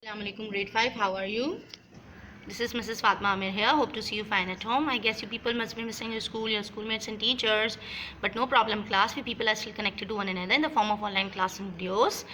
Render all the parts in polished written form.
Assalamualaikum grade 5, how are you? This is Mrs. Fatma Amir here. Hope to see you fine at home. I guess you people must be missing your school, your schoolmates and teachers. But no problem, class. We people are still connected to one another in the form of online class and videos.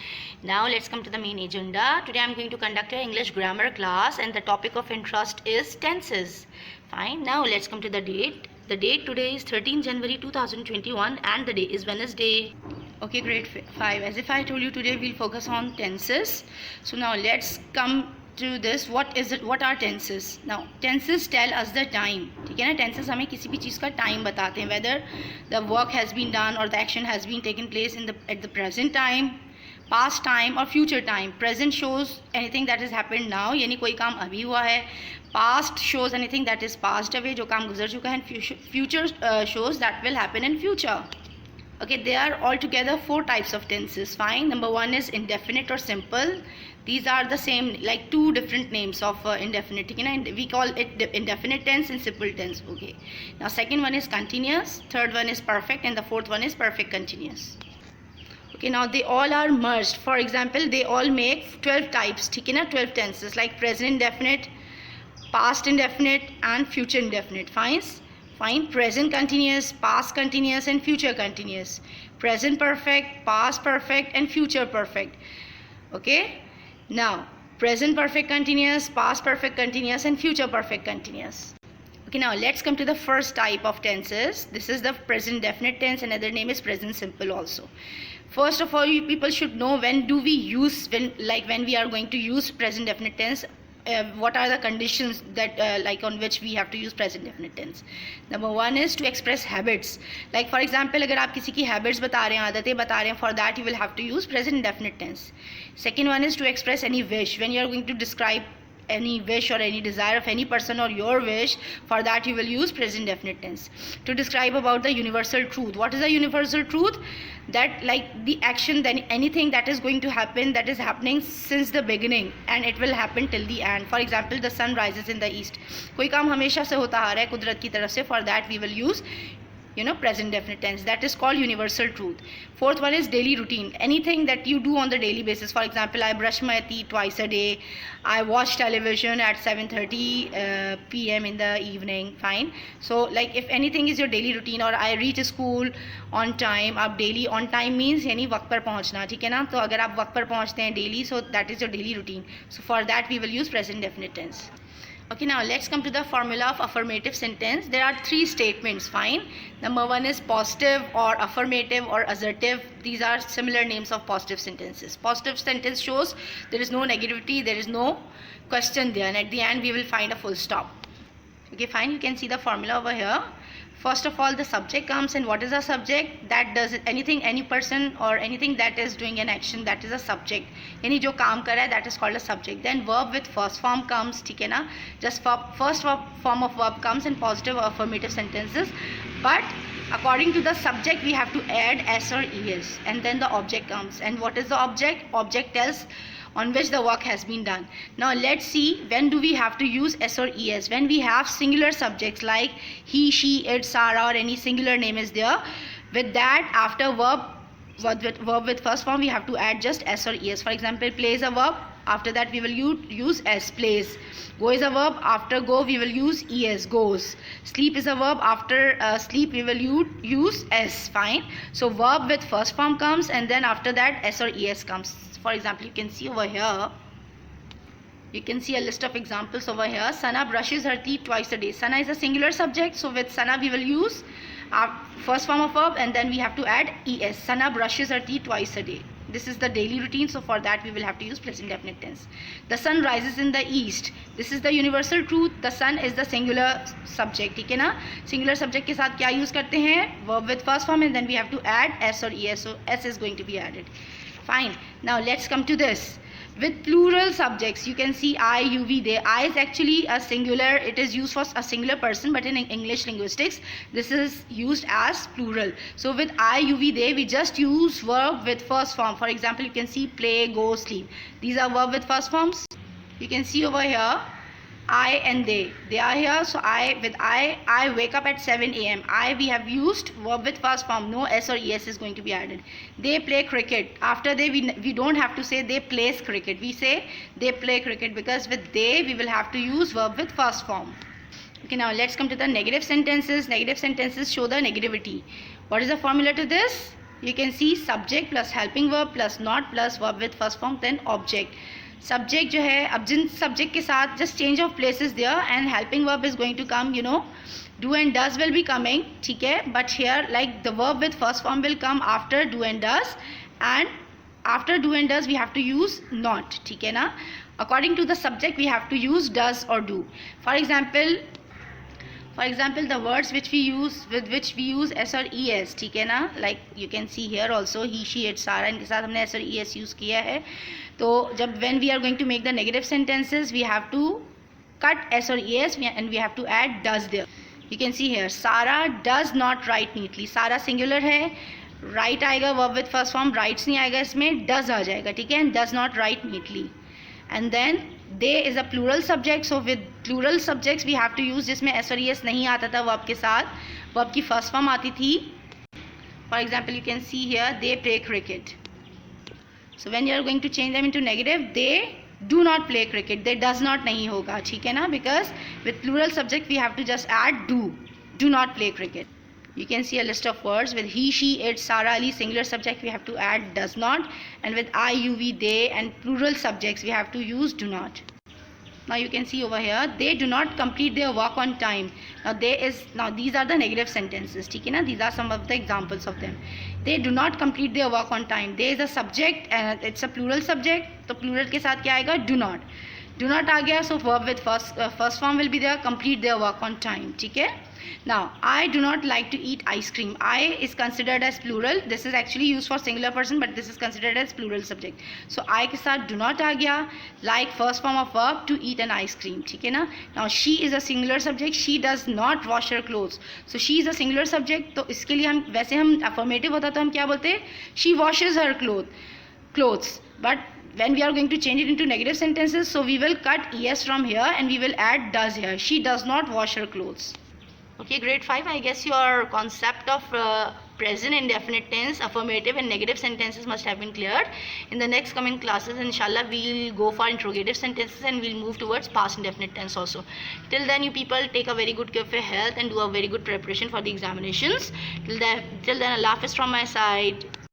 Now let's come to the main agenda. Today I'm going to conduct an English grammar class and the topic of interest is tenses. Fine. Now let's come to the date. The date today is 13 January 2021 and the day is Wednesday. Okay, grade 5. As if I told you, today we'll focus on tenses. So now let's come to this. What is it? What are tenses? Now tenses tell us the time. ठीक है ना, tenses हमें किसी भी चीज़ का time बताते हैं, whether the work has been done or the action has been taken place at the present time, past time or future time. Present shows anything that has happened now, यानी कोई काम अभी हुआ है. Past shows anything that is passed away, जो काम गुजर चुका है. Future shows that will happen in future. Okay, there are altogether 4 types of tenses. Fine. Number 1 is indefinite or simple. These are the same, like 2 different names of indefinite. We call it indefinite tense and simple tense. Okay. Now second one is continuous. Third one is perfect, and the fourth one is perfect continuous. Okay. Now they all are merged. For example, they all make 12 types. 12 tenses like present indefinite, past indefinite, and future indefinite. Fine. Present continuous, past continuous and future continuous. Present perfect, past perfect and future perfect. Okay. Now present perfect continuous, past perfect continuous and future perfect continuous. Okay, now let's come to the first type of tenses. This is the present definite tense. Another name is present simple also. First of all, you people should know when we are going to use present definite tense. What are the conditions that on which we have to use present definite tense. Number 1 is to express habits. Like for example, अगर आप किसी की habits बता रहे हैं, आदतें बता रहे हैं, for that you will have to use present indefinite tense. Second one is to express any wish. When you are going to describe any wish or any desire of any person or your wish, for that you will use present definite tense. To describe about the universal truth. What is the universal truth? That like the action, then anything that is going to happen, that is happening since the beginning and it will happen till the end. For example, the sun rises in the east. कोई काम हमेशा से होता आ रहा है कुदरत की तरफ से. For that we will use present definite tense. That is called universal truth. Fourth one is daily routine. Anything that you do on the daily basis. For example, I brush my teeth twice a day. I watch television at 7:30 p.m. in the evening. Fine. So like if anything is your daily routine, or I reach school on time. अब daily on time means यानी वक्त पर पहुँचना. ठीक है ना. तो अगर आप वक्त पर पहुँचते हैं daily, so that is your daily routine. So for that we will use present definite tense. Okay, now let's come to the formula of affirmative sentence. There are 3 statements. Fine. Number 1 is positive or affirmative or assertive. These are similar names of positive sentences. Positive sentence shows there is no negativity, there is no question there, and at the end we will find a full stop. Okay, fine. You can see the formula over here. First of all, the subject comes, and what is a subject? That does anything, any person or anything that is doing an action, that is a subject. यानी जो काम कर रहा है, that is called a subject. Then verb with first form comes, ठीक है ना? Just first form of verb comes in positive or affirmative sentences. But according to the subject, we have to add s or es, and then the object comes. And what is the object? Object tells on which the work has been done. Now let's see when do we have to use s or es. When we have singular subjects like he, she, it, Sarah, or any singular name is there, with that after verb with first form we have to add just s or es. For example, play is a verb, after that we will use s, plays. Go is a verb, after go we will use es, goes. Sleep is a verb, after sleep we will use s. Fine. So verb with first form comes, and then after that s or es comes. For example, you can see over here, you can see a list of examples over here. Sana brushes her teeth twice a day. Sana is a singular subject, so with Sana we will use our first form of verb, and then we have to add es. Sana brushes her teeth twice a day. This is the daily routine, so for that we will have to use present definite tense. The sun rises in the east. This is the universal truth. The sun is the singular subject. ठीक है ना? Singular subject के साथ क्या use करते हैं? Verb with first form, and then we have to add s or es. So s is going to be added. Fine. Now let's come to this. With plural subjects, you can see I, you, we, they. I is actually a singular. It is used for a singular person, but in English linguistics, this is used as plural. So with I, you, we, they, we just use verb with first form. For example, you can see play, go, sleep. These are verb with first forms. You can see over here. I and they are here. So I wake up at 7 a.m. We have used verb with first form. No s or es is going to be added. They play cricket. After they, we don't have to say they plays cricket. We say they play cricket, because with they we will have to use verb with first form. Okay, now let's come to the negative sentences. Negative sentences show the negativity. What is the formula to this? You can see subject plus helping verb plus not plus verb with first form then object. Subject जो है, अब जिन subject के साथ just change of places there, and helping verb is going to come, you know, do and does will be coming, ठीक है, but here like the verb with first form will come after do and does, and after do and does we have to use not, ठीक है ना. According to the subject we have to use does or do. For example, the words which we use, with which we use s और es, ठीक है ना, like you can see here also he, she, it, सारा, इनके साथ हमने s और es use किया है. तो जब when we are going to make the negative sentences we have to cut s और es and we have to add does there. You can see here Sara does not write neatly. सारा singular है, write आएगा verb with first form, writes नहीं आएगा इसमें, does आ जाएगा, ठीक है, and does not write neatly. And then they is a plural subject, so with plural subjects we have to use जिसमें s और es नहीं आता था verb के साथ, verb की first form आती थी. For example, you can see here they play cricket. So when you are going to change them into negative, they do not play cricket, they does not नहीं होगा, ठीक है ना, because with plural subject we have to just add do not play cricket. You can see a list of words with he, she, it, Sara, Ali, singular subject we have to add does not, and with I, you, we, they, and plural subjects we have to use do not. Now you can see over here they do not complete their work on time. Now these are the negative sentences, ठीक है ना, these are some of the examples of them. They do not complete their work on time. They is a subject and it's a plural subject, तो plural के साथ क्या आएगा, do not. Do not आ गया, so verb with first form will be there, complete their work on time, ठीक है. Now I do not like to eat ice cream. I is considered as plural. This is actually used for singular person, but this is considered as plural subject. So I के साथ do not आ गया, like first form of verb to eat an ice cream, ठीक है ना. Now she is a singular subject. She does not wash her clothes. So she is a singular subject. तो इसके लिए हम वैसे हम affirmative होता तो हम क्या बोलते, she washes her clothes. But when we are going to change it into negative sentences, so we will cut es from here and we will add does here. She does not wash her clothes. Okay, grade 5, I guess your concept of present indefinite tense, affirmative and negative sentences must have been cleared. In the next coming classes, inshallah, we'll go for interrogative sentences and we'll move towards past indefinite tense also. Till then, you people take a very good care of your health and do a very good preparation for the examinations. Till then, Allah Hafiz from my side.